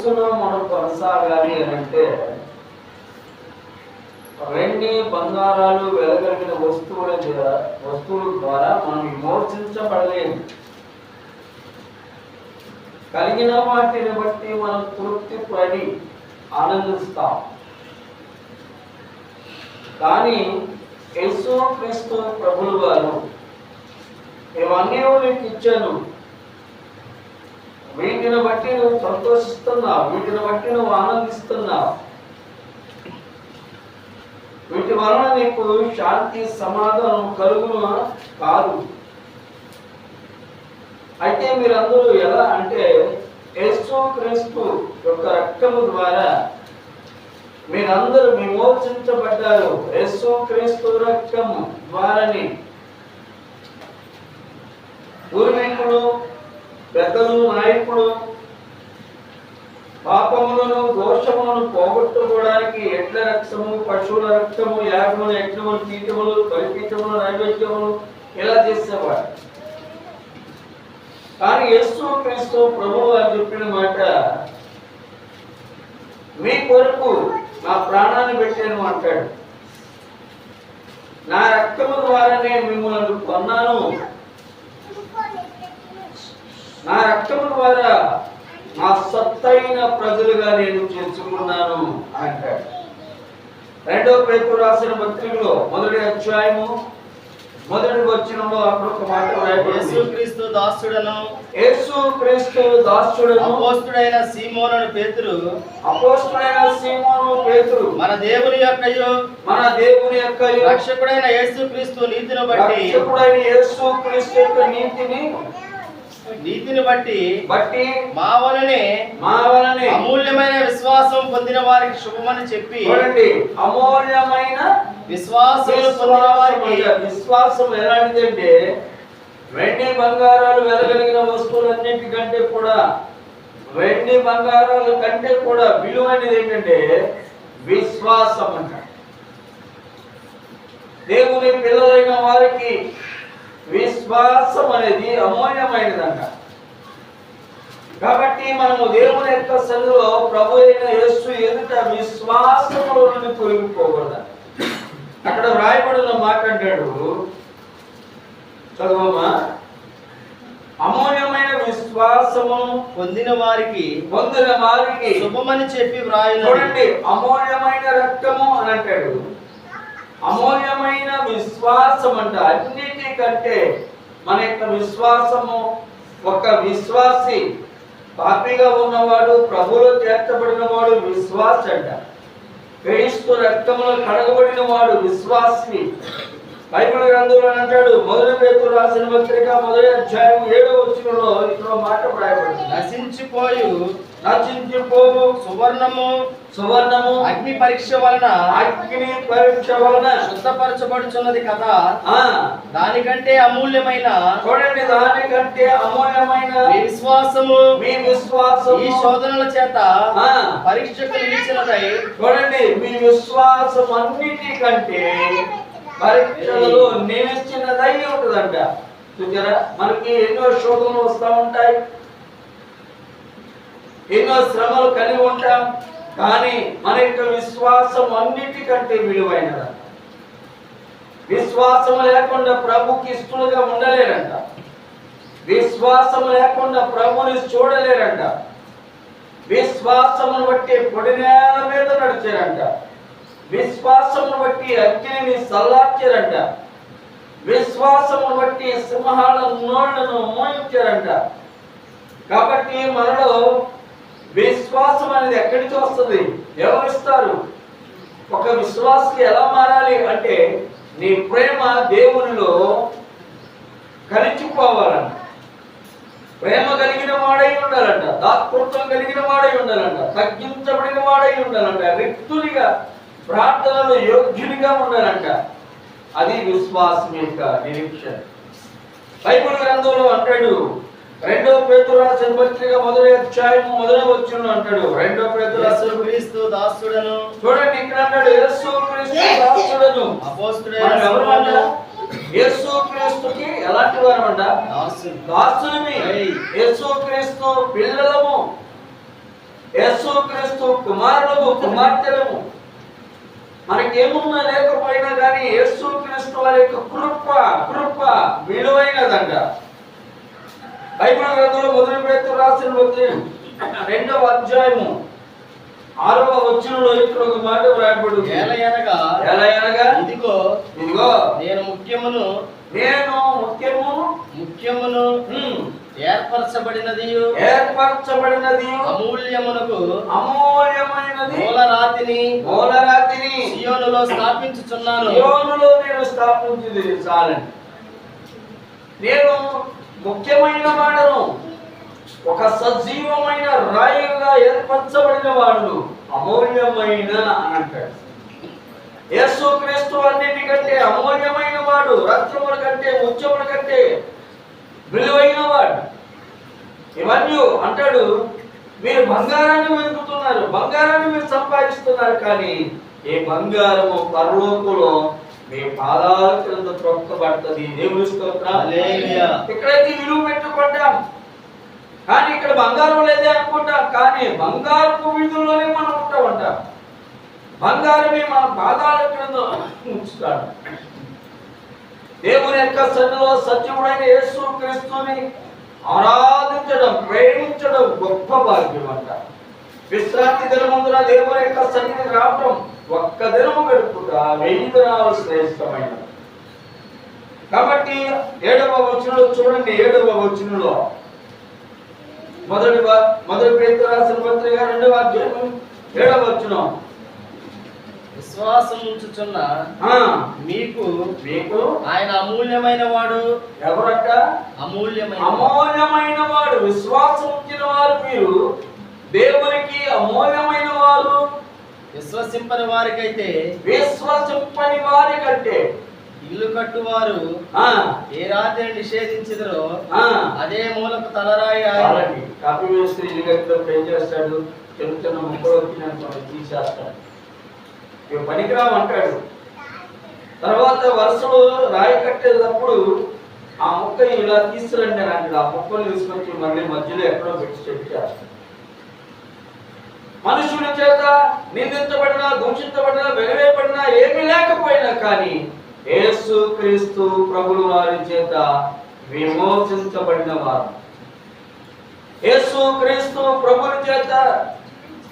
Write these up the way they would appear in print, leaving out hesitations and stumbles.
క్రీస్తులో మనం కొనసాగాలి అని అంటే వెండి బంగారాలు వెలగలిగిన వస్తువుల ద్వారా మనం విమోచించబడలేదు. కలిగిన వాటిని బట్టి మనం తృప్తి పడి ఆనందిస్తాం. కానీ యేసు క్రీస్తు ప్రభువు గారు ఇవన్నీ నీకు ఇచ్చాను, వీటిని బట్టి నువ్వు సంతోషిస్తున్నావు, వీటిని బట్టి నువ్వు ఆనందిస్తున్నావు, వీటి వలన నీకు శాంతి సమాధానం కలుగును కాదు. అయితే మీరందరూ ఎలా అంటే యేసు క్రీస్తు యొక్క రక్తము ద్వారా మీరందరూ విమోచించబడ్డారు. యేసు క్రీస్తు రక్తము ద్వారాని పూర్వీకులు, పెద్దలు, నాయకులు పాపములను దోషములను పోగొట్టుకోవడానికి ఎడ్ల రక్తము, పశువుల రక్తము, యాగములు, యజ్ఞములు, కీటములు, బలిపీఠములు, నైవేద్యములు ఇలా చేసేవాడు. కానీ యేసు క్రీస్తు ప్రభువు అని చెప్పిన మాట, మీ కొరకు నా ప్రాణాన్ని పెట్టాను అంటాడు. నా రక్తము ద్వారానే మిమ్మల్ని కొన్నాను, నా రక్తము ద్వారా నా సత్తైన ప్రజలుగా నేను చేర్చుకున్నాను అంటాడు. 2వ పేతురు రాసిన పత్రికలో 1వ అధ్యాయము 1వ వచనంలో అక్కడ ఒక మాట రాయబడింది. యేసుక్రీస్తు దాసుడను అపోస్తలుడైన సీమోను పేతురు మన దేవుని యొక్క రక్షకుడైన యేసుక్రీస్తు నీతిని బట్టి మా వలనే అమూల్యమైన విశ్వాసం పొందిన వారికి శుభమని చెప్పి, అమూల్యమైన విశ్వాసం ఎలాంటిదంటే వెండి బంగారాలు వెలగలిగిన వస్తువులన్నిటికంటే కూడా, వెండి బంగారాల కంటే కూడా విలువైనది ఏంటంటే విశ్వాసం అంట. దేవుని పిల్లలైన వారికి విశ్వాసం అనేది అమూల్యమైనదంట. కాబట్టి మనము దేవుని యొక్క సన్నిధిలో ప్రభు అయిన యేసు ఎదుట విశ్వాసములో నుండి తొలగిపోకూడదు. అక్కడ వ్రాయబడిన మాట అంటాడు, చదువమ్మా, అమూల్యమైన విశ్వాసము పొందిన వారికి శుభమని చెప్పి వ్రాయను. చూడండి, అమూల్యమైన రక్తము అని అంటాడు. అమూల్యమైన విశ్వాసం అంట. అన్నిటికంటే మన యొక్క విశ్వాసము, ఒక విశ్వాసి పాపిగా ఉన్నవాడు ప్రభువులో చేర్చబడిన వాడు విశ్వాసి అంట. క్రీస్తు రక్తములో కడగబడిన వాడు విశ్వాసి. బైబిల్ గ్రంథంలో అంటాడు, 1వ పేతురు రాసిన పత్రిక 1వ అధ్యాయం 7వ వచనంలో ఇక్కడ మాట రాయబడింది. నశించిపోవు సువర్ణము అగ్ని పరీక్ష వలన శుద్ధపరచబడుచున్నది కదా, దానికంటే అమూల్యమైన, చూడండి, దానికంటే అమూల్యమైన మీ విశ్వాసము ఈ శోధనల చేత పరీక్షకు నిలిచినదై. చూడండి, మీ విశ్వాసం అన్నిటికంటే పరీక్షలలో నిలిచినదై ఉంటుందంట. చూసారా, మనకి ఎన్నో శోధనలు వస్తూ ఉంటాయి, ఎన్నో శ్రమలు కలిగి ఉంటాం, కానీ మన యొక్క విశ్వాసం అన్నిటికంటే విలువైనదంట. విశ్వాసం లేకుండా ప్రభుకి ఇష్టలుగా ఉండలేరంట. విశ్వాసం లేకుండా ప్రభుని చూడలేరంట. విశ్వాసమును బట్టి పొడి నేల మీద నడిచారంట. విశ్వాసమును బట్టి అగ్నిని సల్లార్చారంట. విశ్వాసమును బట్టి సింహాల నోళ్లను మోయించారంట. కాబట్టి మనలో విశ్వాసం అనేది ఎక్కడి నుంచి వస్తుంది? ఎవరిస్తారు? ఒక విశ్వాసికి ఎలా మారాలి అంటే నీ ప్రేమ దేవునిలో కలిసిపోవాలంట. ప్రేమ కలిగిన వాడై ఉండాలంట, దాతృత్వం కలిగిన వాడై ఉండాలంట, తగ్గించబడిన వాడై ఉండాలంట, రిక్తునిగా ప్రార్థనలో యోగ్యునిగా ఉండాలంట. అది విశ్వాసం యొక్క నిరీక్షణ. బైబిల్ గ్రంథంలో అంటాడు, 2వ పేతురు రాసిన పత్రిక 1వ అధ్యాయం 1వ వచనంలో అంటాడు, 2వ పేతురు యేసుక్రీస్తు దాసుడను. చూడండి, ఇక్కడ అంటాడు యేసుక్రీస్తు దాసుడను. యేసుక్రీస్తుకి ఎలాంటి వారమంట? దాసులమి. యేసుక్రీస్తు పిల్లలము. యేసుక్రీస్తు కుమారులము కుమార్తెలము. మనకేమున్నా లేకపోయినా కానీ యేసుక్రీస్తు వారి యొక్క కృప విలువైనదంట. బైబిల్ గ్రంథంలో మొదటి పేతురు రాసిన 2వ అధ్యాయము 6వ వచనంలో ఇక్కడ ఒక మాట వ్రాయబడింది. ఎలయనగా ఇదిగో నేను ముఖ్యమును ఏర్పరచబడినది అమూల్యమైనది మూలరాతిని సియోనులో స్థాపించుచున్నాను. సియోనులో నేను స్థాపించింది చాలండి. నేను ముఖ్యమైన వాడను, ఒక సజీవమైన రాయిగా ఏర్పరచబడిన వాడు, అమూల్యమైన అని అంటాడు. యేసుక్రీస్తు అన్నిటికంటే అమూల్యమైన వాడు, రత్నముల కంటే ముత్యముల కంటే విలువైన వాడు. ఇవన్నీ అంటాడు, మీరు బంగారాన్ని వెతుకుతున్నారు, బంగారాన్ని మీరు సంపాదిస్తున్నారు, కానీ ఈ బంగారము పరలోకంలో మీ పాదాల క్రింద త్రొక్కబడుతుంది. దేవుని స్తోత్రం. ఇక్కడైతే విలువ పెట్టుకుంటాం, కానీ ఇక్కడ బంగారం లేదే అనుకుంటాం, కానీ బంగారపు విధుల్లోనే మనం ఉంటామంటాం. బంగారమే మన పాదాల క్రింద ఉంచుతాడు. దేవుని యొక్క సన్నిధిలో సత్యముడైన యేసుక్రీస్తుని ఆరాధించడం, ప్రేమించడం గొప్ప భాగ్యం అంట. విశ్రాంతి దినమందున దేవుని యొక్క సన్నిధికి రావడం, ఒక్క దినము గడుపుట 1000 దినాలు శ్రేష్టమైనది. కాబట్టి 7వ వచనంలో చూడండి, 7వ వచనంలో మొదటి పేతురు రాసిన పత్రిక 2వ అధ్యాయం 7వ వచనం. విశ్వాసం ఉంచుచున్న మీకు ఆయన అమూల్యమైన వాడు. ఎవరట? అమూల్యమైన వాడు. విశ్వాసం ఉంచిన వారు మీరు దేవునికి అమూల్యమైన వారు. విశ్వసింపని వారికంటే ఇల్లు కట్టువారు ఏ రాత్రిని నిషేధించదరో అదే మూలకు తలరాయి. కాపీ వేస్తే ఇల్లు కట్టినప్పుడు ఏం చేస్తాడు? చిన్న చిన్న ముక్కలు తీసేస్తాడు, ఇవి పనికిరావు అంటాడు. తర్వాత వరుసలో రాయి కట్టేటప్పుడు ఆ ముక్క ఇలా తీసుకురండి అని అంటాడు. ఆ ముక్కలు తీసుకొచ్చి మళ్ళీ మధ్యలో ఎక్కడో పెట్టి చేస్తాడు. మనుషుల చేత నిందించబడినా, దూషించబడినా, వెలివేయబడినా, ఏమీ లేకపోయినా కానీ యేసుక్రీస్తు ప్రభువు వారి చేత విమోచించబడిన వారు. యేసుక్రీస్తు ప్రభువు చేత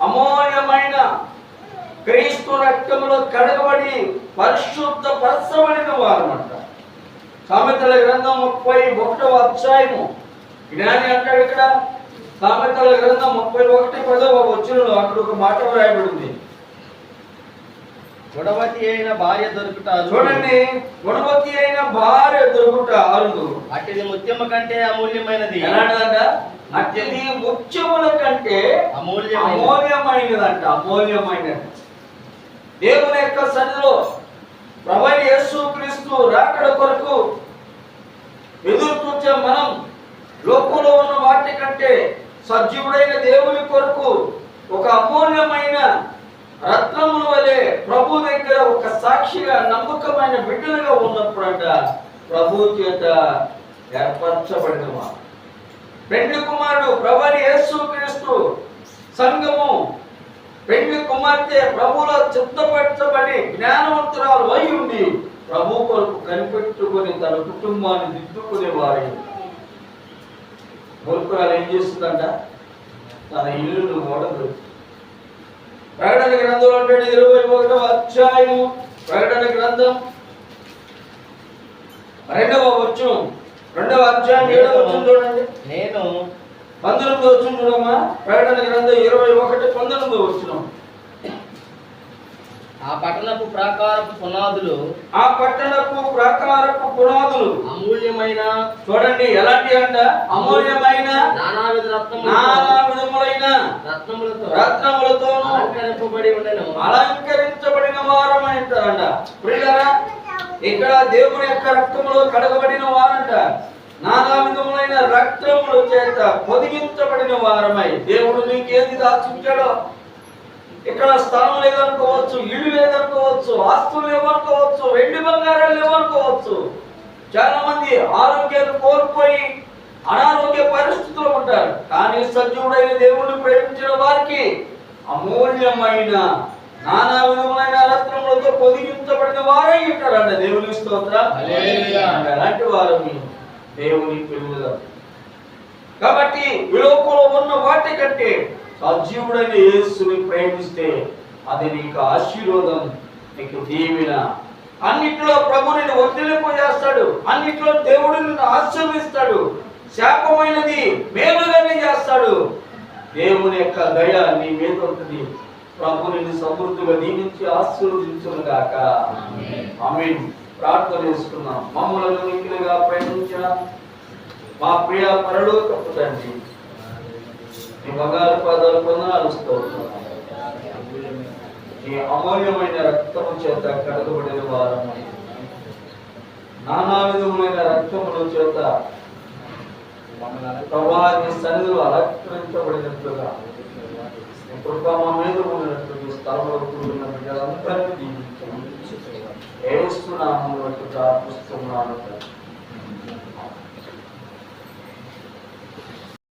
అమూల్యమైన క్రీస్తు రక్తములో కడగబడి పరిశుద్ధపరచబడిన వారు అంట. సామెతల గ్రంథం 31వ అధ్యాయము. జ్ఞాని అంటాడు ఇక్కడ, సామెతల గ్రంథం 31:10వ వచనంలో అక్కడ ఒక మాట వ్రాయబడింది. గుణవతి అయిన భార్య దొరుకుట, చూడండి, గుణవతి అయిన భార్య దొరుకుట అరుదు. అట్టిది ముత్యము కంటే అమూల్యమైనది. ఎలాంటిదంట? అట్టిది ముత్యముల కంటే అమూల్యమైనదంట. అమూల్యమైనది. దేవుని యొక్క సన్నిధిలో ప్రభువైన యేసుక్రీస్తు రాకడ కొరకు ఎదురు చూచే మనం లోకంలో ఉన్న వాటి కంటే సజీవుడైన దేవుని కొరకు ఒక అమూల్యమైన రత్నముల వలె ప్రభు దగ్గర ఒక సాక్షిగా నమ్మకమైన బిడ్డలుగా ఉన్నప్పుడంట ప్రభు చేత ఏర్పరచబడిన వారు. పెండ్లి కుమారుడు ప్రభువైన యేసుక్రీస్తు, సంఘము పెండ్లి కుమార్తె ప్రభువులో చిత్తపరచబడి జ్ఞానవంతురాలు అయి ఉండి ప్రభు కొరకు కనిపెట్టుకుని తన కుటుంబాన్ని దిద్దుకునేవారు. మూర్ఖురాలు ఏం చేస్తుందంట? తన ఇల్లును ఓడదు. ప్రకటన గ్రంథంలో అంటే 21వ అధ్యాయము, ప్రకటన గ్రంథం 2వ వచనం, 2వ అధ్యాయం 7వ వచనం చూడండి. నేను 19వ వచనం చూడమ్మా. ప్రకటన గ్రంథం 21:19 వచనం. ఆ పట్టణపు ప్రాకారపు పునాదులు అమూల్యమైన, చూడండి ఎలాంటి అంట? అమూల్యమైన నానా విధములైన రత్నములతో అలంకరించబడిన వారమంటారంట. ప్రియులారా, ఇక్కడ దేవుని యొక్క రక్తములో కడగబడిన వారంట. నానా విధములైన రక్తముల చేత పొదిగించబడిన వారమై. దేవుడు నీకేది దాచుంచాడో, ఇక్కడ స్థలం లేదనుకోవచ్చు, ఇల్లు లేదనుకోవచ్చు, ఆస్తులు లేవనుకోవచ్చు, వెండి బంగారాలు లేవనుకోవచ్చు. చాలా మంది ఆరోగ్యాన్ని కోల్పోయి అనారోగ్య పరిస్థితుల్లో ఉంటారు. కానీ సజీవుడైన దేవుణ్ణి ప్రేమించిన వారికి అమూల్యమైన నానా విధములైన రత్నములతో పొదిగించబడిన వారై ఉంటారంట. దేవుని స్తోత్రం. అలాంటి వారు దేవుని పిల్లలు. కాబట్టి ఈ లోకంలో ఉన్న వాటి కంటే సజీవుడైన యేసుని ప్రేమిస్తే అది నీకు ఆశీర్వాదం, నీకు దీవెన. అన్నిట్లో ప్రభు నిన్ను వర్ధిల్లింపజేస్తాడు. అన్నిట్లో దేవుడు నిన్ను ఆశీర్వదిస్తాడు. శాపమైనది మేలుగానే చేస్తాడు. దేవుని యొక్క దయ నీ మీద ఉంటుంది. ప్రభు నిన్ను సమృద్ధిగా దీవించి ఆశీర్వదించును గాక. ఆమేన్. ప్రార్థన చేసుకున్నాం. మమ్మలను మిక్కిలిగా ప్రేమించిన మా ప్రియ పరలోకపు తండ్రి, నీ బంగారు పాదాలు వందనాలు స్తోత్రం. ఈ అమూల్యమైన రక్తము చేత కడగబడిన వారము, నానా విధములైన రక్తముల చేత ప్రభాని సన్నిధిలో అలంకరించబడినట్లుగా కృప మా మీద ఉన్నట్లు స్థలంలో కూడిన బిడ్డలందరినీ దీవించమని యేసు నామములో ప్రార్థిస్తున్నాను.